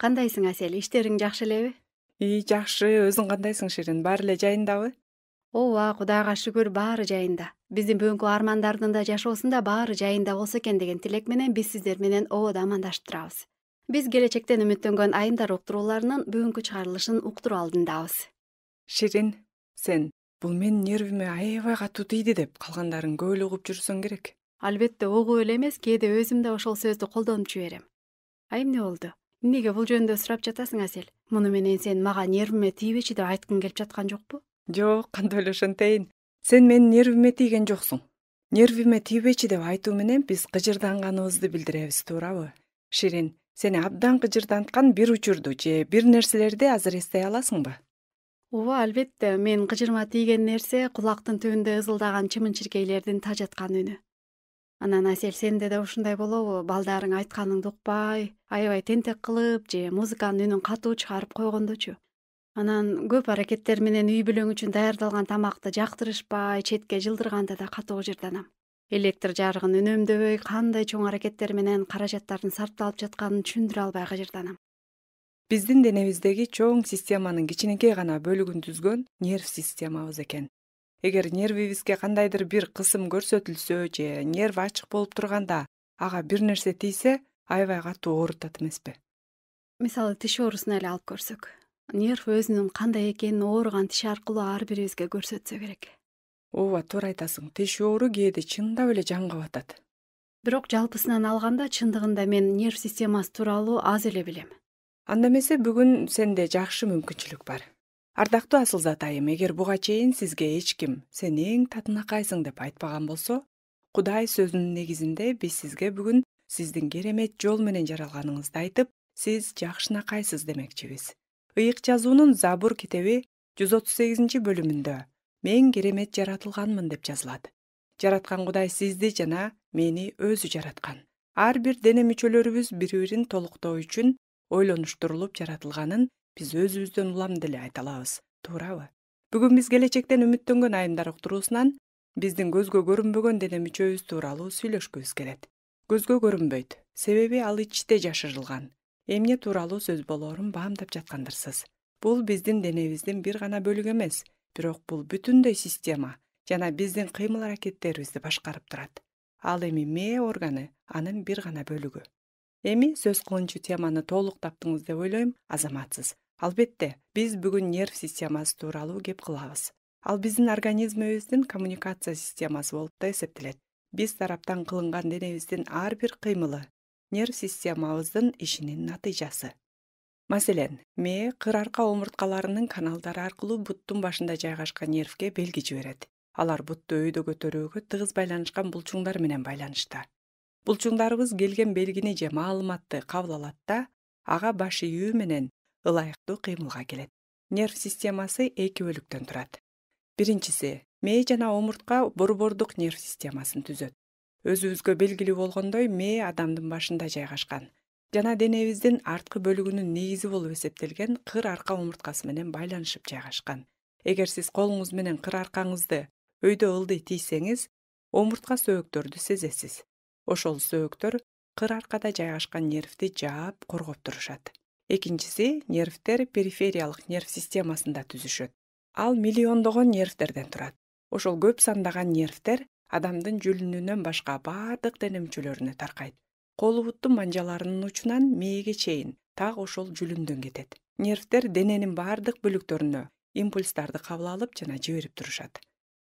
Кандайсың Асел? Иштериң жакшы элеби? Жакшы, өзүң кандайсың Ширин? Баары эле жайындабы? Ооба, Кудайга шүгүр баары жайында. Биздин бүгүнкү армандардын да жашоосунда баары жайында болсо экен деген тилек менен биз сиздер менен ободо амандашып турабыз. Биз келечектен үмүттөнгөн айымдар уктурууларынын бүгүнкү чыгарылышын уктуруу алдындабыз. Ширин, сен бул менин нервиме аябай катуу тийди деп калгандарын көп эле угуп жүрсөң керек. Албетте угуп эле эмес, кээде өзүм да ошол сөздү колдонуп жиберем. Айым эмне болду? Эмнеге бул жөнүндө сурап жатасың Асел? Муну менен сен мага нервиме тийбечи деп айткың келип жаткан жокпу? Жок, кантип эле ошентейин? Сен менин нервиме тийген жоксуң. Нервиме тийбечи деп айтуу менен биз кыжырданганыбызды билдиребиз, туурабы? Ширин, сени абдан кыжырданткан бир учурду же бир нерселерди азыр эстей аласыңбы? Ооба, албетте, мен кыжырма тийген нерсе кулактын түбүндө ызылдаган чымын-чиркейлердин тажаткан үнү. Анан Асел, сенде да ушундай болобу? Балдарың айтканыңды укпай, аябай тентек кылып же музыканын үнүн катуу чыгарып койгондочу. Анан көп аракеттер менен үй бүлөң үчүн даярдалган тамакты жактырышпай, четке жылдырганда да катуу кыжырданам. Электр жарыгын үнөмдөбөй, кандай чоң аракеттер менен каражаттардын сарпталып жатканын түшүндүрө албай кыжырданам. Биздин денебиздеги чоң системанын кичинекей гана бөлүгүн түзгөн нерв системабыз экен. Эгер нервибизге кандайдыр бир кысым көрсөтүлсө же нерв ачык болуп турганда ага бир нерсе тийсе, аябай катуу оорутат эмеспи? Мисалы, тиш оорусун эле алып көрсөк. Нерв өзүнүн кандай экенин ооруган тиш аркылуу ар бирибизге көрсөтсө керек. Ооба, туура айтасың. Тиш оору кээде чындап эле жанга батат. Бирок жалпысынан алганда чындыгында мен нерв системасы тууралуу аз эле билем. Анда эмесе бүгүн сенде жакшы мүмкүнчүлүк бар. Ардактуу Асылзат айым, эгер буга чейин сизге эч ким сен эң татынакайсың деп айтпаган болсо, Кудай сөзүнүн негизинде биз сизге бүгүн сиздин керемет жол менен жаралганыңызды айтып, сиз жакшынакайсыз демекчибиз. Ыйык жазуунун Забур китеби 138-бөлүмүндө мен керемет жаратылганмын деп жазылат. Жараткан Кудай сизди жана мени өзү жараткан. Ар бир дене мүчөлөрүбүз бири-бирин толуктоо үчүн ойлонуштурулуп жаратылганын биз өзүбүздөн улам деле айта алабыз, туурабы? Бүгүн биз келечектен үмүттөнгөн айымдар уктуруусунан биздин көзгө көрүнбөгөн дене мүчөбүз тууралуу сүйлөшкүбүз келет. Көзгө көрүнбөйт, себеби ал ичте жашырылган. Эмне тууралуу сөз болоорун баамдап жаткандырсыз. Бул биздин денебиздин бир гана бөлүгү эмес, бирок бул бүтүндөй система жана биздин кыймыл аракеттерибизди башкарып турат. Ал эми мээ органы анын бир гана бөлүгү. Эми сөз кылынчу теманы толук таптыңыз деп ойлойм, азаматсыз. Албетте, биз бүгүн нерв системасы тууралуу кеп кылабыз. Ал биздин организмибиздин коммуникация системасы болуп да эсептелет. Биз тараптан кылынган денебиздин ар бир кыймылы нерв системабыздын ишинин натыйжасы. Маселен, мээ кыр арка омурткаларынын каналдары аркылуу буттун башында жайгашкан нервге белги жиберет. Алар бутту өйдө көтөрүүгө тыгыз байланышкан булчуңдар менен байланышта. Булчуңдарыбыз келген белгини же маалыматты кабыл алат да, ага баш ийүү менен ылайыктуу кыймылга келет. Нерв системасы эки бөлүктөн турат. Биринчиси, мээ жана омуртка борбордук нерв системасын түзөт. Өзүбүзгө белгилүү болгондой, мээ адамдын башында жайгашкан жана денебиздин арткы бөлүгүнүн негизи болуп эсептелген кыр арка омурткасы менен байланышып жайгашкан. Эгер сиз колуңуз менен кыр аркаңызды өйдө ылдый тийсеңиз, омуртка сөөктөрдү сезесиз. Ошол сөөктөр кыр аркада жайгашкан нервди жаап, коргоп турушат. Экинчиси, нервтер перифериялык нерв системасында түзүшөт. Ал миллиондогон нервтерден турат. Ошол көп сандаган нервтер адамдын жүлүнүнөн башка бардык дене мүчөлөрүнө таркайт. Колу буттун манжаларынын учунан мээге чейин так ошол жүлүндөн кетет. Нервтер дененин бардык бөлүктөрүнө импульстарды кабыл алып жана жиберип турушат.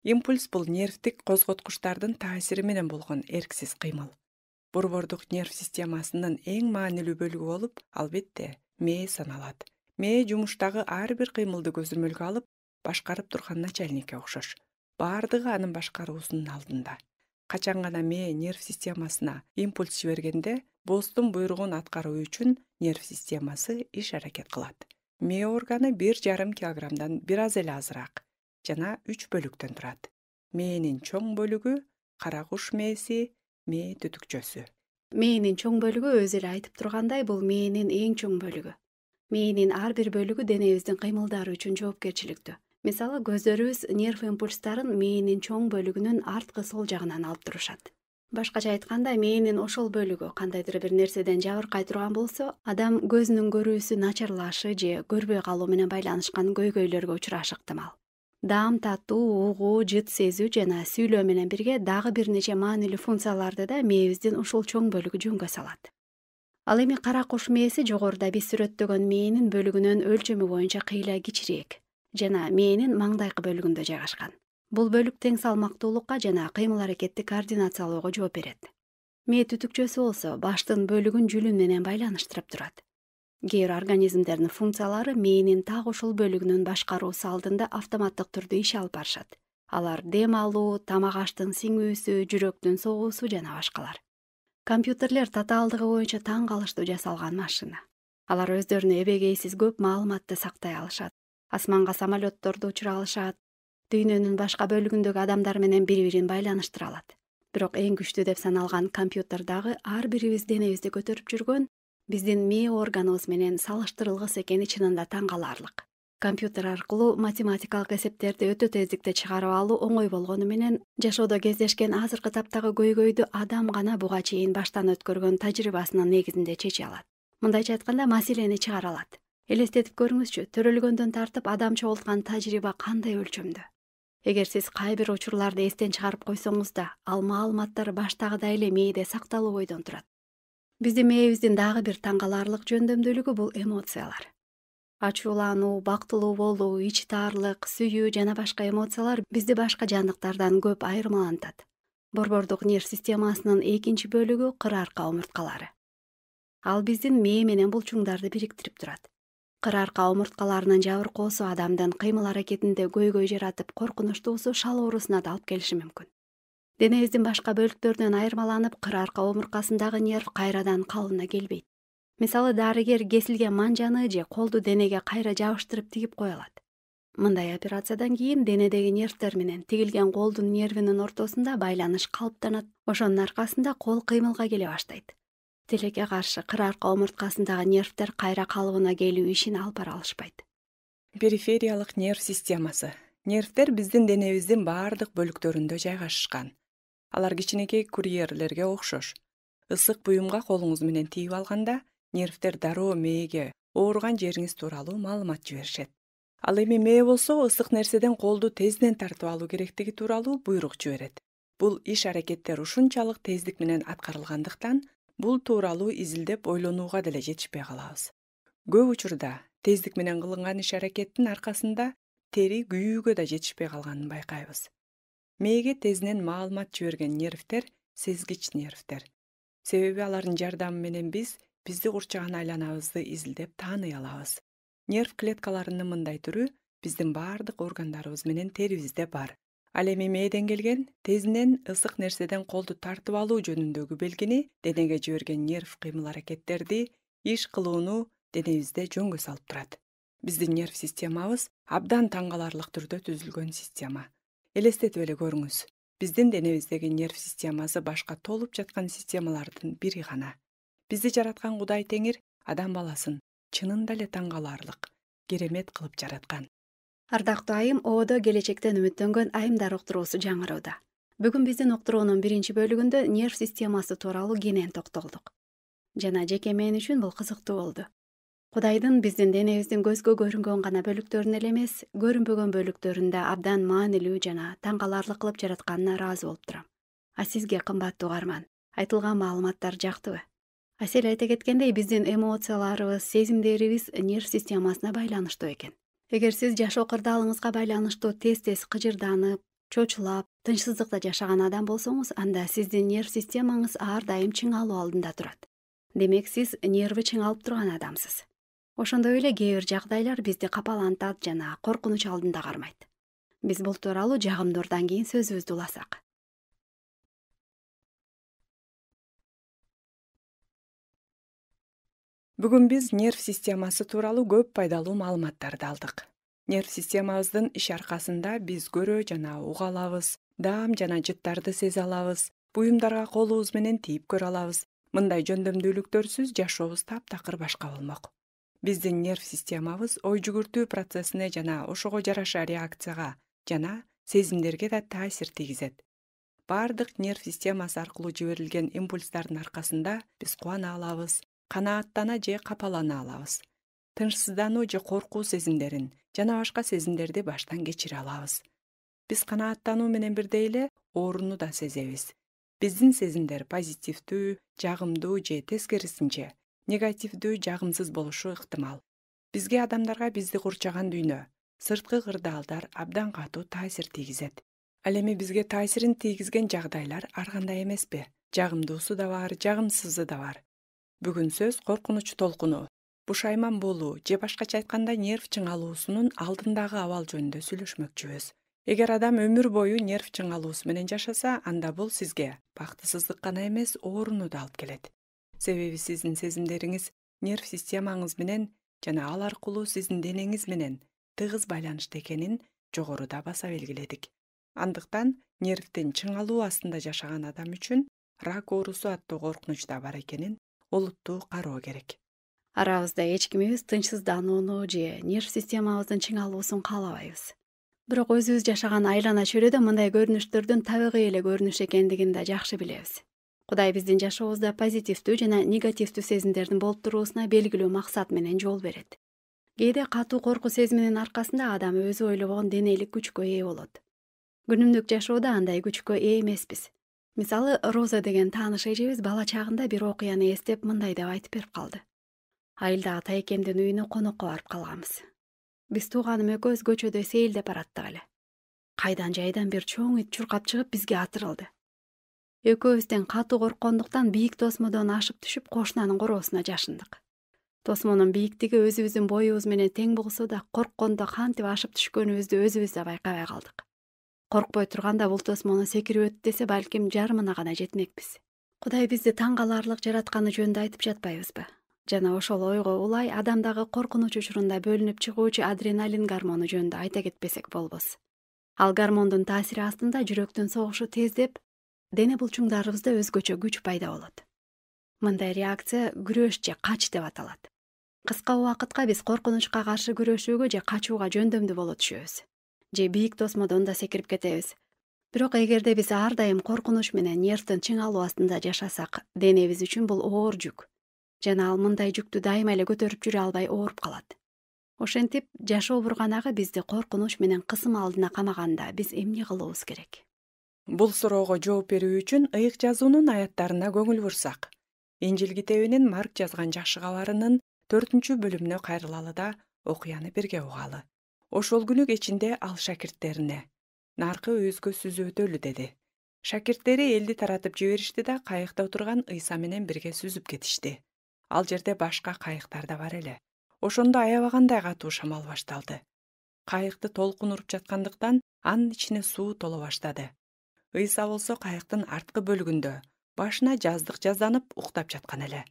Импульс бул нервтик козготкучтардын таасири менен болгон эрксиз кыймыл. Борбордук нерв системасынын эң маанилүү бөлүгү болуп, албетте, мээ саналат. Мээ жумуштагы ар бир кыймылды көзөмөлгө алып, башкарып турган начальникке окшош. Бардыгы анын башкаруусунун алдында. Качан гана мээ нерв системасына импульс жибергенде, бооздун буйругун аткаруу үчүн нерв системасы иш аракет кылат. Мээ органы 1,5 килограммдан бир аз эле азыраак жана 3 бөлүктөн турат. Мээнин чоң бөлүгү кара куш мээси, мээ түтүкчөсү. Мээнин чоң бөлүгү өзү эле айтып тургандай, бул мээнин эң чоң бөлүгү. Мээнин ар бир бөлүгү денебиздин кыймылдары үчүн жоопкерчиликтүү. Мисалы, көздөрүбүз нерв импульстарын мээнин чоң бөлүгүнүн арткы сол жагынан алып турушат. Башкача айтканда, мээнин ошол бөлүгү кандайдыр бир нерседен жабыркай турган болсо, адам көзүнүн көрүүсү начарлашы же көрбөй калуу менен байланышкан көйгөйлөргө учурашы ыктымал. Даам татуу, угуу, жыт сезүү жана сүйлөө менен бирге дагы бир нече маанилүү функцияларды да мээбиздин ушул чоң бөлүгү жөнгө салат. Ал эми кара куш мээси жогоруда биз сүрөттөгөн мээнин бөлүгүнөн өлчөмү боюнча кыйла кичирээк жана мээнин маңдайкы бөлүгүндө жайгашкан. Бул бөлүк тең салмактуулукка жана кыймыл-аракетти координациялоого жооп берет. Мээ түтүкчөсү болсо баштын бөлүгүн жүлүн менен байланыштырып турат. Кээ бир организмдердин функциялары мээнин так ушул бөлүгүнүн башкаруусу алдында автоматтык түрдө иш алып барышат. Алар дем алуу, тамак аштын сиңүүсү, жүрөктүн согуусу жана башкалар. Компьютерлер татаалдыгы боюнча таң калыштуу жасалган машина. Алар өздөрүнө эбегейсиз көп маалыматты сактай алышат. Асманга самолетторду учура алышат. Дүйнөнүн башка бөлүгүндөгү адамдар менен бири-бирин байланыштыра алат. Бирок эң күчтүү деп саналган компьютер дагы ар бирибиз денебизди көтөрүп жүргөн биздин мээ органыбыз менен салыштырылгыс экени чынында таң каларлык. Компьютер аркылуу математикалык эсептерди өтө тездикте чыгарып алуу оңой болгону менен жашоодо кездешкен азыркы таптагы көйгөйдү адам гана буга чейин баштан өткөргөн тажрыйбасынын негизинде чече алат. Мындайча айтканда, маселени чыгара алат. Элестетип көрүңүзчү, төрөлгөндөн тартып адам чогулткан тажрыйба кандай өлчөмдө. Эгер сиз кай бир учурларды эстен чыгарып койсоңуз да, ал маалыматтар баштагыдай эле мээде сакталуу бойдон турат. Биздин мээбиздин дагы бир таң каларлык жөндөмдүүлүгү бул эмоциялар. Ачуулануу, бактылуу болуу, ич таарлык, сүйүү жана башка эмоциялар бизди башка жандыктардан көп айырмалантат. Борбордук нерв системасынын экинчи бөлүгү кыр арка омурткалары. Ал биздин мээ менен булчуңдарды бириктирип турат. Кыр арка омурткаларынын жабыркоосу адамдын кыймыл-аракетинде көйгөй жаратып, коркунучтуусу шал оорусуна да алып келиши мүмкүн. Денебиздин башка бөлүктөрүнөн айырмаланып, кыр арка омурткасындагы нерв кайрадан калыбына келбейт. Мисалы, дарыгер кесилген манжаны же колду денеге кайра жабыштырып тигип кое алат. Мындай операциядан кийин денедеги нервтер менен тигилген колдун нервинин ортосунда байланыш калыптанат. Ошонун аркасында кол кыймылга келе баштайт. Тилекке каршы кыр арка омурткасындагы нервтер кайра калыбына келүү ишин алып бара алышпайт. Перифериялык нерв системасы. Нервтер биздин денебиздин баардык бөлүктөрүндө жайгашышкан. Алар кичинекей курьерлерге окшош. Ысык буюмга колуңуз менен тийип алганда, нервтер дароо мээге ооруган жериңиз тууралуу маалымат жиберишет. Ал эми мээ болсо ысык нерседен колду тезден тартып алуу керектиги тууралуу буйрук жиберет. Бул иш-аракеттер ушунчалык тездик менен аткарылгандыктан, бул тууралуу изилдеп ойлонууга деле жетишпей калабыз. Көп учурда тездик менен кылынган иш-аракеттин аркасында тери күйүүгө да жетишпей калганын байкайбыз. Мээге тезинен маалымат жиберген нервтер сезгич нервтер. Себеби алардын жардамы менен бизди курчаган айланабызды изилдеп тааный алабыз. Нерв клеткаларынын мындай түрү биздин баардык органдарыбыз менен терибизде бар. Ал эми мээден келген тезинен ысык нерседен колду тартып алуу жөнүндөгү белгини денеге жиберген нерв кыймыл-аракеттерди иш кылууну денебизде жөнгө салып турат. Биздин нерв системабыз абдан таң каларлык түрдө түзүлгөн система. Элестетип эле көрүңүз. Биздин денебиздеги нерв системасы башка толуп жаткан системалардын бири гана. Бизди жараткан Кудай Теңир адам баласын чынында эле таң каларлык, керемет кылып жараткан. Ардактуу айым, ободо келечектен үмүттөнгөн айымдар уктуруусу жаңырууда. Бүгүн биздин уктуруунун биринчи бөлүгүндө нерв системасы тууралуу кенен токтолдук. Жана жеке мен үчүн бул кызыктуу болду. Кудайдын биздин денебиздин көзгө көрүнгөн гана бөлүктөрүн эле эмес, көрүнбөгөн бөлүктөрүн да абдан маанилүү жана таң каларлык кылып жаратканына ыраазы болуп турам. А сизге, кымбаттуу угарман, айтылган маалыматтар жактыбы? Асель айта кеткендей, биздин эмоцияларыбыз, сезимдерибиз нерв системасына байланыштуу экен. Эгер сиз жашоо кырдаалыңызга байланыштуу тез-тез кыжырданып, чочулап, тынчсыздыкта жашаган адам болсоңуз, анда сиздин нерв системаңыз ар дайым чыңалуу алдында турат. Демек, сиз нерви чыңалып турган адамсыз. Ошондой эле кээ бир жагдайлар бизди капалантат жана коркунуч алдында кармайт. Биз бул тууралуу жагымдуулардан кийин сөзүбүздү уласак. Бүгүн биз нерв системасы тууралуу көп пайдалуу маалыматтарды алдык. Нерв системабыздын иш аркасында биз көрө жана уга алабыз, даам жана жыттарды сезе алабыз, буюмдарга колубуз менен тийип көрө алабыз. Мындай жөндөмдүүлүктөрсүз жашообуз таптакыр башка болмок. Биздин нерв системабыз ой жүгүртүү процессине жана ошого жараша реакцияга жана сезимдерге да таасир тийгизет. бардык нерв системасы аркылуу жиберилген импульстардын аркасында биз кубана алабыз, канааттана же капалана алабыз. Тынчсыздануу же коркуу сезимдерин жана башка сезимдерди баштан кечире алабыз. Биз канааттануу менен бирдей эле ооруну да сезебиз. Биздин сезимдер позитивдүү, жагымдуу же тескерисинче негативдүү, жагымсыз болушу ыктымал. Бизге адамдарга бизди курчаган дүйнө, сырткы кырдаалдар абдан катуу таасир тийгизет. Ал эми бизге таасирин тийгизген жагдайлар ар кандай эмеспи? Жагымдуусу да бар, жагымсызы да бар. Бүгүн сөз коркунуч толкуну, бушайман болуу же башкача айтканда нерв чыңалуусунун алдындагы абал жөнүндө сүйлөшмөкчүбүз. Эгер адам өмүр бою нерв чыңалуусу менен жашаса, анда бул сизге бактысыздык гана эмес, ооруну да алып келет. Себеби сиздин сезимдериңиз нерв системаңыз менен жана ал аркылуу сиздин денеңиз менен тыгыз байланышта экенин жогоруда баса белгиледик. Андыктан нервдин чыңалуу астында жашаган адам үчүн рак оорусу аттуу коркунуч да бар экенин олуттуу кароо керек. Арабызда эч кимибиз тынчсызданууну же нерв системабыздын чыңалуусун каалабайбыз. Бирок өзүбүз жашаган айлана чөйрөдө мындай көрүнүштөрдүн табигый эле көрүнүш экендигин да жакшы билебиз. Кудай биздин жашообузда позитивдүү жана негативдүү сезимдердин болуп туруусуна белгилүү максат менен жол берет. Кээде катуу коркуу сезиминин аркасында адам өзү ойлобогон денелик күчкө ээ болот. Күнүмдүк жашоодо андай күчкө ээ эмеспиз. Мисалы, Роза деген тааныш эжебиз бала чагында бир окуяны эстеп мындай деп айтып берип калды. Айылда ата экемдин үйүнө конокко барып калганбыз. Биз тууганым экөөбүз көчөдө сейилдеп бараттык эле. Кайдан жайдан бир чоң ит чуркап чыгып бизге атырылды. Экөөбүздөн катуу корккондуктан бийик тосмодон ашып түшүп кошунанын короосуна жашындык. Тосмонун бийиктиги өзүбүздүн боюбуз менен тең болсо да, корккондо кантип ашып түшкөнүбүздү өзүбүз да байкабай калдык. Коркпой турганда бул тосмону секирип өт десе, балким жарымына гана жетмекпиз. Кудай бизди таң каларлык жаратканы жөнүндө айтып жатпайбызбы? Жана ошол ойго улай адамдагы коркунуч учурунда бөлүнүп чыгуучу адреналин гормону жөнүндө айта кетпесек болбос. Ал гормондун таасири астында жүрөктүн согушу тездеп, дене булчуңдарыбызда өзгөчө күч пайда болот. Мындай реакция күрөш же кач деп аталат. Кыска убакытка биз коркунучка каршы күрөшүүгө же качууга жөндөмдүү боло түшөбүз. Же бийик тосмодон да секирип кетебиз. Бирок эгерде биз ар дайым коркунуч менен нервдин чыңалуу астында жашасак, денебиз үчүн бул оор жүк. Жана ал мындай жүктү дайыма эле көтөрүп жүрө албай ооруп калат. Ошентип, жашоо бурганагы бизди коркунуч менен кысым алдына камаганда биз эмне кылуубуз керек? Бул суроого жооп берүү үчүн ыйык жазуунун аяттарына көңүл бурсак, Инжил китебинин Марк жазган жакшы кабарынын 4-бөлүмүнө кайрылалы да окуяны бирге угалы. Ошол күнү кечинде ал шакирттерине: "Наркы өзгө сүзүп өтөлү" деди. Шакирттери элди таратып жиберишти да кайыкта отурган Ыйса менен бирге сүзүп кетишти. Ал жерде башка кайыктар да бар эле. Ошондо аябагандай катуу шамал башталды. Кайыкты толкун уруп жаткандыктан анын ичине суу толо баштады. Ыйса болсо кайыктын арткы бөлүгүндө башына жаздык жазданып уктап жаткан эле.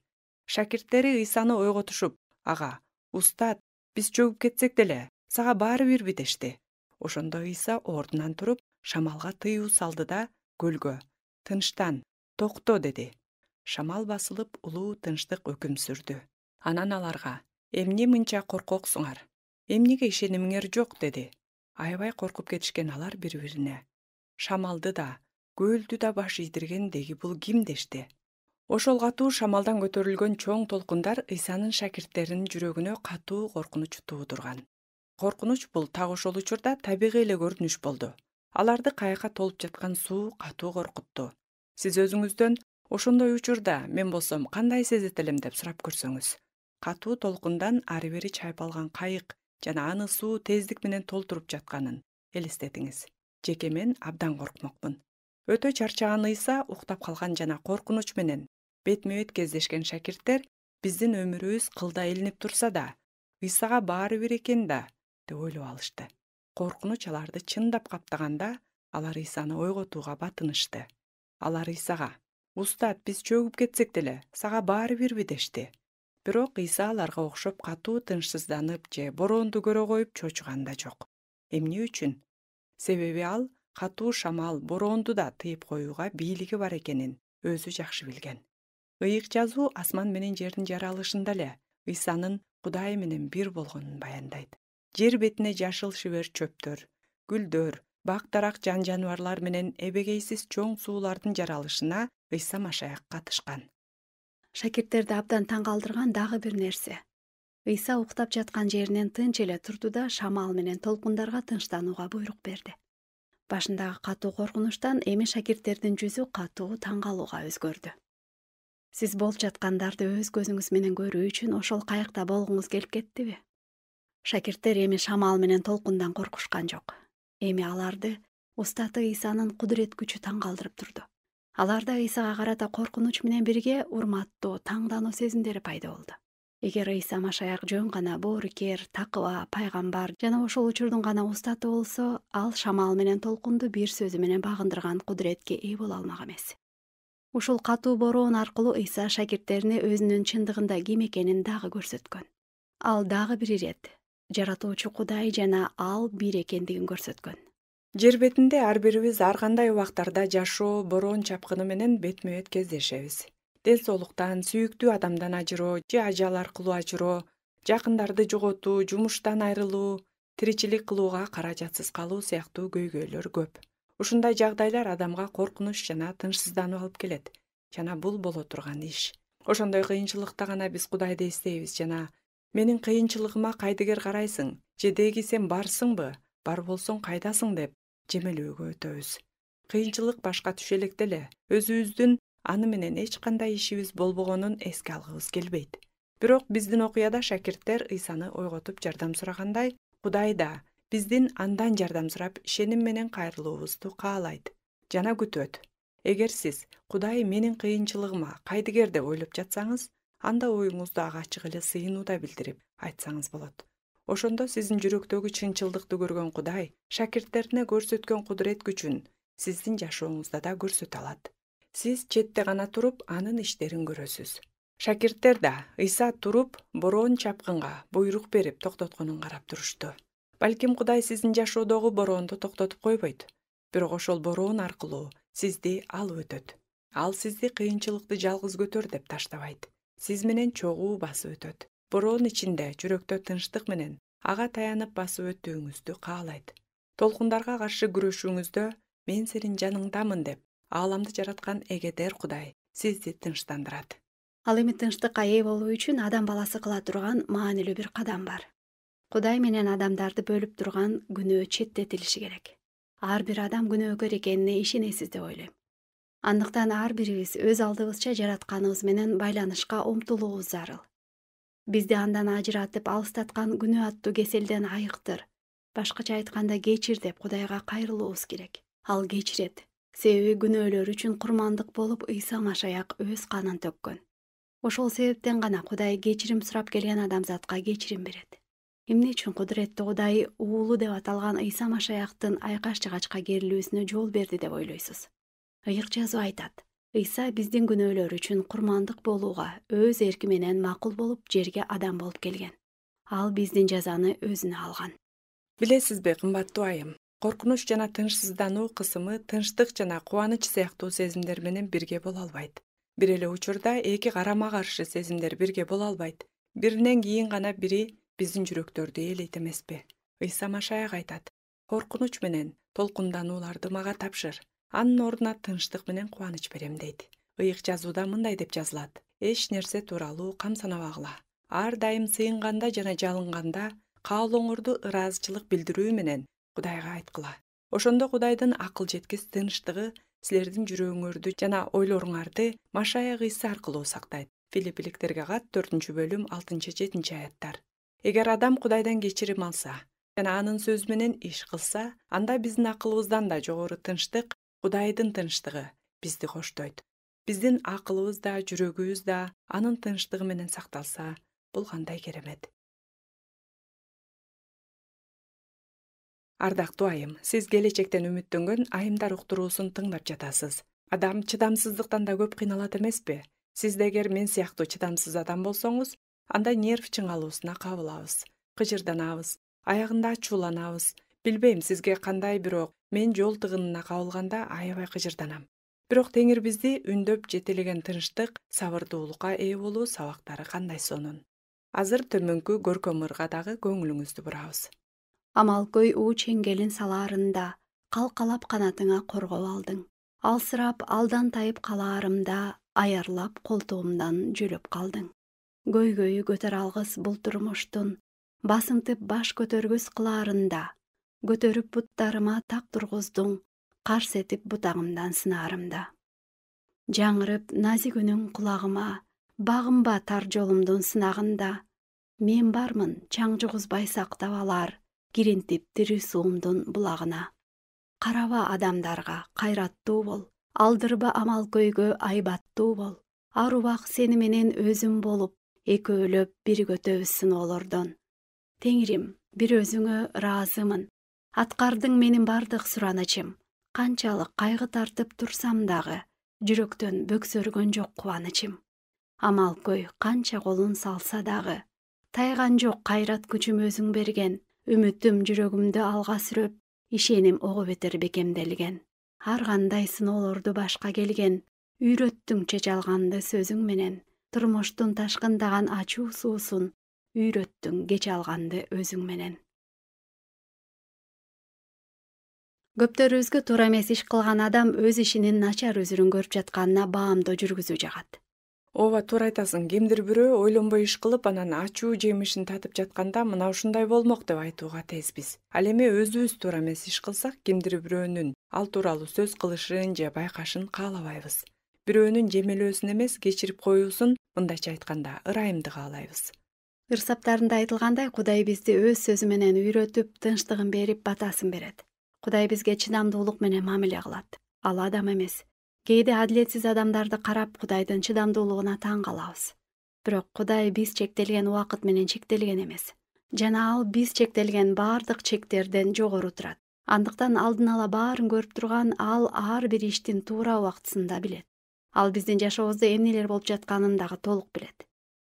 Шакирттери Ыйсаны ойго тушуп: "Ага, устат, биз чөгүп кетсек деле, сага баары бирби" дешти. Ошондо Ыйса ордунан туруп, шамалга тыюу салды да көлгө: "Тынчтан, токто" деди. Шамал басылып, улуу тынчтык өкүм сүрдү. Анан аларга: "Эмне мынча коркоксуңар? Эмнеге ишенимиңер жок?" деди. Аябай коркуп кетишкен алар бири-бирине: "Шамалды да, көлдү да баш ийдирген деги бул ким?" дешти. Ошол катуу шамалдан көтөрүлгөн чоң толкундар Ыйсанын шакирттеринин жүрөгүнө катуу коркунуч туудурган. Коркунуч бул так ошол учурда табигый эле көрүнүш болду. Аларды кайыкка толуп жаткан суу катуу коркутту. Сиз өзүңүздөн ошондой учурда мен болсом кандай сезет элем деп сурап көрсөңүз. Катуу толкундан ары бери чайпалган кайык жана аны суу тездик менен толтуруп жатканын элестетиңиз. Жеке мен абдан коркмокмун. Өтө чарчаган Ыйса, уктап калган жана коркунуч менен бетме-бет кездешкен шакирттер биздин өмүрүбүз кылда илинип турса да, Ыйсага баары бир экен да деп ойлоп алышты. Коркунуч аларды чындап каптаганда, алар Ыйсаны ойготууга батынышты. Алар Ыйсага: "Устат, биз чөгүп кетсек деле, сага баары бирби" дешти. Бирок Ыйса аларга окшоп катуу тынчсызданып же боронду көрө коюп чочуган да жок. Эмне үчүн? Себеби ал катуу шамал, боронду да тыйып коюуга бийлиги бар экенин өзү жакшы билген. Ыйык жазуу асман менен жердин жаралышында эле Ыйсанын Кудай менен бир болгонун баяндайт. Жер бетине жашыл шибер чөптөр, гүлдөр, бак-дарак, жан-жаныбарлар менен эбегейсиз чоң суулардын жаралышына Ыйса Машаяк катышкан. Шакирттерди абдан таң калтырган дагы бир нерсе. Ыйса уктап жаткан жеринен тынч эле турду да шамал менен толкундарга тынчтанууга буйрук берди. Башындагы катуу коркунучтан эми шакирттердин жүзү катуу таң калууга өзгөрдү. Сиз болуп жаткандарды өз көзүңүз менен көрүү үчүн ошол кайыкта болгуңуз келип кеттиби? Шакирттер эми шамал менен толкундан коркушкан жок. Эми аларды устаты Ыйсанын кудурет күчү таң калтырып турду. Аларда Ыйсага карата коркунуч менен бирге урматтоо, таңдануу сезимдери пайда болду. Эгер Ыйса Машаяк жөн гана боорукер, такыба, пайгамбар жана ошол учурдун гана устаты болсо, ал шамал менен толкунду бир сөзү менен багындырган кудуретке ээ боло алмак эмес. Ушул катуу бороон аркылуу Ыйса шакирттерине өзүнүн чындыгында ким экенин дагы көрсөткөн. Ал дагы бир ирет, жаратуучу Кудай жана ал бир экендигин көрсөткөн. Жер бетинде ар бирибиз ар кандай убактарда жашоо, бороон чапкыны менен бетме-бет кездешебиз. Ден соолуктан, сүйүктүү адамдан ажыроо же ажал аркылуу ажыроо, жакындарды жоготуу, жумуштан айрылуу, тиричилик кылууга каражатсыз калуу сыяктуу көйгөйлөр көп. Ушундай жагдайлар адамга коркунуч жана тынчсыздануу алып келет. Жана бул боло турган иш. Ошондой кыйынчылыкта гана биз Кудайды эстейбиз жана менин кыйынчылыгыма кайдыгер карайсың, же деги сен барсыңбы, бар болсоң кайдасың деп жемелөөгө өтөбүз. Кыйынчылык башка түшө электе эле өзүбүздүн аны менен эч кандай ишибиз болбогонун эске алгыбыз келбейт. Бирок биздин окуяда шакирттер Ыйсаны ойготуп жардам сурагандай, Кудай да биздин андан жардам сурап ишеним менен кайрылуубузду каалайт жана күтөт. Эгер сиз Кудай менин кыйынчылыгыма кайдыгер деп ойлоп жатсаңыз, анда оюңузду ага ачык эле сыйынууда билдирип айтсаңыз болот. Ошондо сиздин жүрөктөгү чынчылдыкты көргөн Кудай шакирттерине көрсөткөн кудурет күчүн сиздин жашооңузда да көрсөтө алат. Сиз четте гана туруп анын иштерин көрөсүз. Шакирттер да Ыйса туруп бороон чапкынга буйрук берип токтотконун карап турушту. Балким Кудай сиздин жашоодогу бороонду токтотуп койбойт. Бирок ошол бороон аркылуу сизди алып өтөт. Ал сизди кыйынчылыкты жалгыз көтөр деп таштабайт. Сиз менен чогуу басып өтөт. Бороон ичинде жүрөктө тынчтык менен ага таянып басып өтүүңүздү каалайт. Толкундарга каршы күрөшүүңүздө мен сенин жаныңдамын деп ааламды жараткан эгедер Кудай сизди тынчтандырат. Ал эми тынчтыкка ээ болуу үчүн адам баласы кыла турган маанилүү бир кадам бар. Кудай менен адамдарды бөлүп турган күнөө четтетилиши керек. Ар бир адам күнөөкөр экенине ишенесиз деп ойлойм. Андыктан ар бирибиз өз алдыбызча жаратканыбыз менен байланышка умтулуубуз зарыл. Бизди андан ажыратып алыстаткан күнөө аттуу кеселден айыктыр. Башкача айтканда кечир деп Кудайга кайрылуубуз керек. Ал кечирет. Себеби күнөөлөр үчүн курмандык болуп Ыйса Машаяк өз канын төккөн. Ошол себептен гана Кудай кечирим сурап келген адамзатка кечирим берет. Эмне үчүн кудуреттүү Кудай уулу деп аталган Ыйса Машаяктын айкаш-жыгачка керилүүсүнө жол берди деп ойлойсуз? Ыйык жазуу айтат. Ыйса биздин күнөөлөр үчүн курмандык болууга өз эрки менен макул болуп жерге адам болуп келген. Ал биздин жазаны өзүнө алган. Билесизби, кымбаттуу айым, коркунуч жана тынчсыздануу кысымы тынчтык жана кубаныч сыяктуу сезимдер менен бирге боло албайт. Бир эле учурда эки карама-каршы сезимдер бирге боло албайт. Биринен кийин гана бири биздин жүрөктөрдү ээлейт эмеспи? Ыйса Машаяк айтат: коркунуч менен толкунданууларды мага тапшыр. Анын ордуна тынчтык менен кубаныч берем дейт. Ыйык жазууда мындай деп жазылат: эч нерсе тууралуу камсанабагыла. Ар дайым сыйынганда жана жалынганда каалооңорду ыраазычылык билдирүү менен Кудайга айткыла. Ошондо Кудайдын акыл жеткис тынчтыгы силердин жүрөгүңөрдү жана ойлоруңарды Машаяк Ыйса аркылуу сактайт. Филиппиликтерге кат 4-бөлүм 6-7 аяттар. Эгер адам Кудайдан кечирим алса жана анын сөзү менен иш кылса, анда биздин акылыбыздан да жогору тынчтык, Кудайдын тынчтыгы бизди коштойт. Биздин акылыбыз да, жүрөгүбүз да анын тынчтыгы менен сакталса, бул кандай керемет. Ардактуу айым, сиз келечектен үмүттөнгөн айымдар уктуруусун тыңдап жатасыз. Адам чыдамсыздыктан да көп кыйналат эмеспи? Сиз эгер мен сыяктуу чыдамсыз адам болсоңуз, анда нерв чыңалуусуна кабылабыз, кыжырданабыз, аягында ачууланабыз. Билбейм сизге кандай, бирок мен жол тыгынына кабылганда аябай кыжырданам. Бирок Теңир бизди үндөп жетелеген тынчтык, сабырдуулукка ээ болуу сабактары кандай сонун. Азыр төмөнкү көркөм ырга дагы көңүлүңүздү бурабыз. Амалкөй уу чеңгелин салаарында, калкалап канатыңа коргоп алдың. Алсырап алдан тайып калаарымда, аярлап колтугумдан жөлөп калдың. Көйгөйү көтөр алгыс бул турмуштун, басынтып баш көтөргүс кылаарында, көтөрүп буттарыма так тургуздуң, карс этип бутагымдан сынаарымда. Жаңырып назик үнүң кулагыма, багынба тар жолумдун сынагында, мен бармын чаң жугузбай сактап алар, киринтип тирүү суумдун булагына. Караба адамдарга кайраттуу бол, алдырба амал көйгө айбаттуу бол. Ар убак сени менен өзүм болуп, экөөлөп бирге өтөбүз сыноолордон. Теңирим, бир өзүңө ыраазымын. Аткардың менин бардык суранычым. Канчалык кайгы тартып турсам дагы, жүрөктөн бөксөргөн жок кубанычым. Амал көй канча колун салса дагы, тайган жок кайрат күчүм өзүң берген. Үмүтүм жүрөгүмдү алга сүрөп, ишеним ого бетер бекемделген. Ар кандай сыноолорду башка келген, үйрөттүң чечалганды сөзүң менен. Турмуштун ташкындаган ачуу суусун, үйрөттүң кеч алганды өзүң менен. Көптөрүбүзгө туура эмес иш кылган адам өз ишинин начар үзүрүн көрүп жатканына баамдоо жүргүзүү жагат. Ооба, туура айтасың. Кимдир бирөө ойлонбой иш кылып, анан ачуу жемишин татып жатканда мына ушундай болмок деп айтууга тезбиз. Ал эми өзүбүз туура эмес иш кылсак, кимдир бирөөнүн ал тууралуу сөз кылышын же байкашын каалабайбыз. Бирөөнүн жемелөөсүн эмес, кечирип коюусун, мындайча айтканда, ырайымды каалайбыз. Ырсаптарында айтылгандай, Кудай бизди өз сөзү менен үйрөтүп, тынчтыгын берип, батасын берет. Кудай бизге чыдамдуулук менен мамиле кылат. Ал адам эмес. Кээде адилетсиз адамдарды карап, Кудайдын чыдамдуулугуна таң калабыз. Бирок Кудай биз чектелген убакыт менен чектелген эмес. Жана ал биз чектелген бардык чектерден жогору турат. Андыктан алдын ала баарын көрүп турган ал ар бир иштин туура убактысында билет. Ал биздин жашообузда эмнелер болуп жатканын дагы толук билет.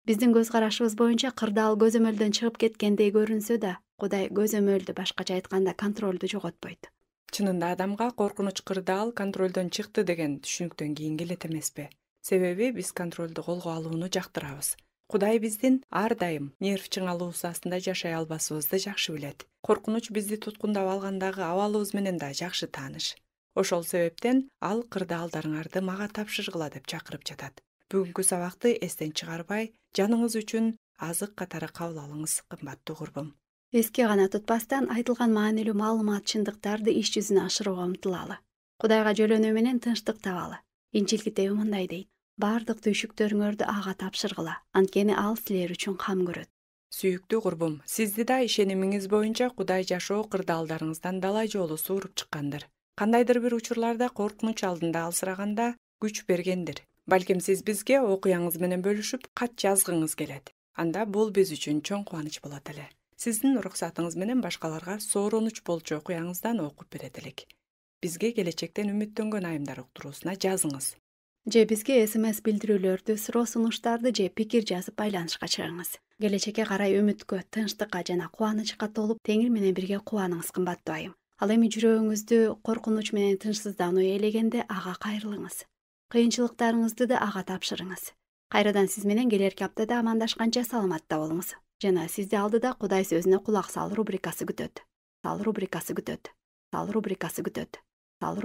Биздин көз карашыбыз боюнча кырдаал көзөмөлдөн чыгып кеткендей көрүнсө да, Кудай көзөмөлдү, башкача айтканда, контролду жоготпойт. Чынында адамга коркунуч кырдаал контролдон чыкты деген түшүнүктөн кийин келет эмеспи? Себеби биз контролду колго алууну жактырабыз. Кудай биздин ар дайым нерв чыңалуусу астында жашай албасыбызды жакшы билет. Коркунуч бизди туткундап алгандагы абалыбыз менен да жакшы тааныш. Ошол себептен ал кырдаалдарыңарды мага тапшыргыла деп чакырып жатат. Бүгүнкү сабакты эстен чыгарбай, жаныңыз үчүн азык катары кабыл алыңыз, кымбаттуу курбум. Эске гана тутпастан айтылган маанилүү маалымат, чындыктарды иш жүзүнө ашырууга умтулалы. Кудайга жөлөнүү менен тынчтык табалы. Инжил китеби мындай дейт: бардык түйшүктөрүңөрдү ага тапшыргыла, анткени ал силер үчүн кам көрөт. Сүйүктүү курбум, сизди да ишенимиңиз боюнча Кудай жашоо кырдаалдарыңыздан далай жолу сууруп чыккандыр. Кандайдыр бир учурларда коркунуч алдында алсыраганда күч бергендир. Балким сиз бизге окуяңыз менен бөлүшүп, кат жазгыңыз келет. Анда бул биз үчүн чоң кубаныч болот эле. Сиздин уруксатыңыз менен башкаларга соорунуч болчу окуяңыздан окуп берет элек. Бизге келечектен үмүттөнгөн айымдар уктуруусуна жазыңыз. Же бизге SMS билдирүүлөрдү, суроо сунуштарды же пикир жазып байланышка чыгыңыз. Келечекке карай үмүткө, тынчтыкка жана кубанычка толуп Теңир менен бирге кубаныңыз, кымбаттуу айым. Ал эми жүрөгүңүздү коркунуч менен тынчсыздануу ээлегенде ага кайрылыңыз. Кыйынчылыктарыңызды да ага тапшырыңыз. Кайрадан сиз менен келерки аптада амандашканча саламатта болуңуз. Жана сизди алдыда Кудай сөзүнө кулак сал рубрикасы күтөт.